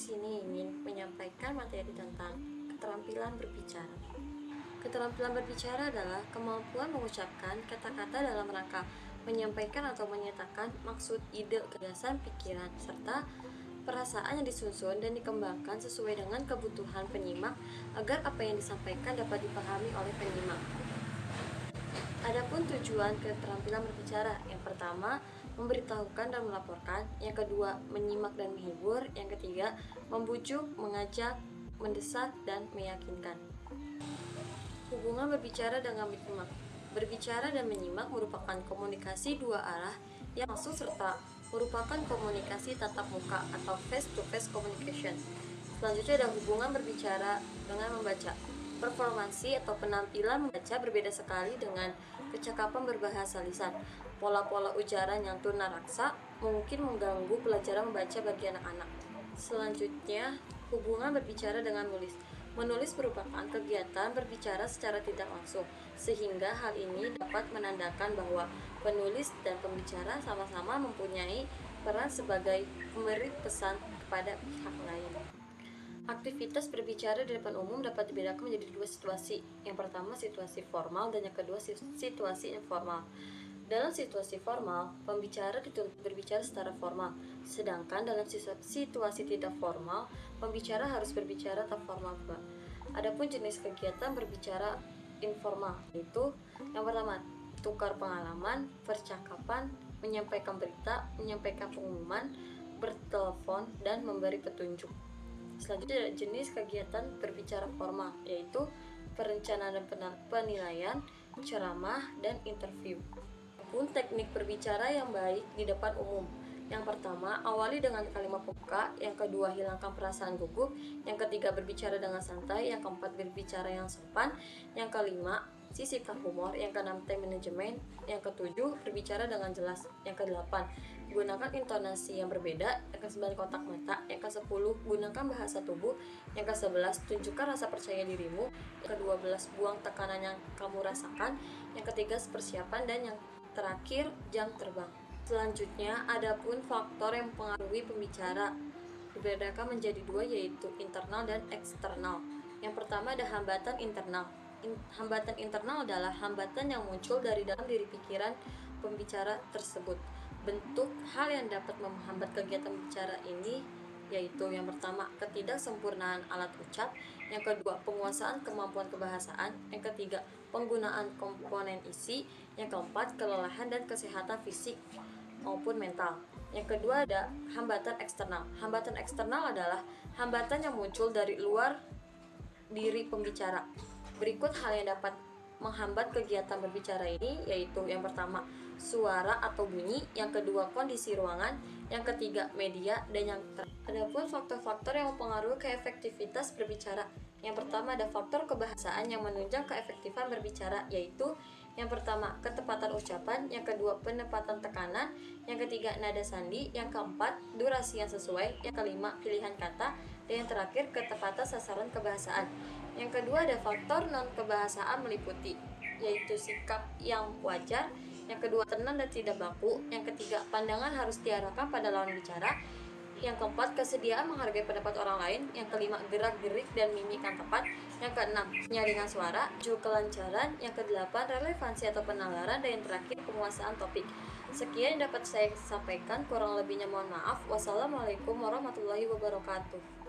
sini ingin menyampaikan materi tentang keterampilan berbicara. Keterampilan berbicara adalah kemampuan mengucapkan kata-kata dalam rangka menyampaikan atau menyatakan maksud, ide, gagasan, pikiran, serta perasaan yang disusun dan dikembangkan sesuai dengan kebutuhan penyimak agar apa yang disampaikan dapat dipahami oleh penyimak. Adapun tujuan keterampilan berbicara, yang pertama, memberitahukan dan melaporkan, yang kedua, menyimak dan menghibur, yang ketiga, membujuk, mengajak, mendesak, dan meyakinkan. Hubungan berbicara dengan menyimak. Berbicara dan menyimak merupakan komunikasi dua arah yang langsung serta merupakan komunikasi tatap muka atau face-to-face communication. Selanjutnya ada hubungan berbicara dengan membaca. Performansi atau penampilan membaca berbeda sekali dengan kecakapan berbahasa lisan. Pola-pola ujaran yang tunaraksa mungkin mengganggu pelajaran membaca bagi anak-anak. Selanjutnya, hubungan berbicara dengan menulis. Menulis merupakan kegiatan berbicara secara tidak langsung, sehingga hal ini dapat menandakan bahwa penulis dan pembicara sama-sama mempunyai peran sebagai pemberi pesan kepada pihak lain. Aktivitas berbicara di depan umum dapat dibedakan menjadi dua situasi. Yang pertama situasi formal dan yang kedua situasi informal. Dalam situasi formal, pembicara dituntut berbicara secara formal, sedangkan dalam situasi tidak formal, pembicara harus berbicara tak formal pula. Adapun jenis kegiatan berbicara informal, yaitu yang pertama, tukar pengalaman, percakapan, menyampaikan berita, menyampaikan pengumuman, bertelepon, dan memberi petunjuk. Selanjutnya jenis kegiatan berbicara formal, yaitu perencanaan dan penilaian, ceramah, dan interview. Pun teknik berbicara yang baik di depan umum. Yang pertama, awali dengan kalimat pembuka. Yang kedua, hilangkan perasaan gugup. Yang ketiga, berbicara dengan santai. Yang keempat, berbicara yang sopan. Yang kelima, sisipkan humor. Yang keenam, time management. Yang ketujuh, berbicara dengan jelas. Yang kedelapan, gunakan intonasi yang berbeda. Yang kesembilan, kontak mata. Yang kesepuluh, gunakan bahasa tubuh. Yang kesebelas, tunjukkan rasa percaya dirimu. Yang kedua belas, buang tekanan yang kamu rasakan. Yang ketiga, persiapan. Dan yang terakhir, jam terbang. Selanjutnya, adapun faktor yang mempengaruhi pembicara dibedakan menjadi dua, yaitu internal dan eksternal. Yang pertama ada hambatan internal. Hambatan internal adalah hambatan yang muncul dari dalam diri pikiran pembicara tersebut. Bentuk hal yang dapat menghambat kegiatan bicara ini yaitu yang pertama, ketidaksempurnaan alat ucap, yang kedua, penguasaan kemampuan kebahasaan, yang ketiga, penggunaan komponen isi, yang keempat, kelelahan dan kesehatan fisik maupun mental. Yang kedua ada hambatan eksternal. Hambatan eksternal adalah hambatan yang muncul dari luar diri pembicara. Berikut hal yang dapat menghambat kegiatan berbicara ini yaitu yang pertama, suara atau bunyi, yang kedua, kondisi ruangan, yang ketiga, media, dan yang terakhir. Adapun faktor-faktor yang mempengaruhi keefektivitas berbicara. Yang pertama ada faktor kebahasaan yang menunjang keefektifan berbicara, yaitu yang pertama, ketepatan ucapan, yang kedua, penempatan tekanan, yang ketiga, nada sandi, yang keempat, durasi yang sesuai, yang kelima, pilihan kata, dan yang terakhir, ketepatan sasaran kebahasaan. Yang kedua ada faktor non-kebahasaan meliputi, yaitu sikap yang wajar, yang kedua, tenang dan tidak baku, yang ketiga, pandangan harus diarahkan pada lawan bicara, yang keempat, kesediaan menghargai pendapat orang lain, yang kelima, gerak-gerik dan mimik yang tepat, yang keenam, penyaringan suara, kelancaran, yang kedelapan, relevansi atau penalaran, dan yang terakhir, penguasaan topik. Sekian yang dapat saya sampaikan, kurang lebihnya mohon maaf. Wassalamualaikum warahmatullahi wabarakatuh.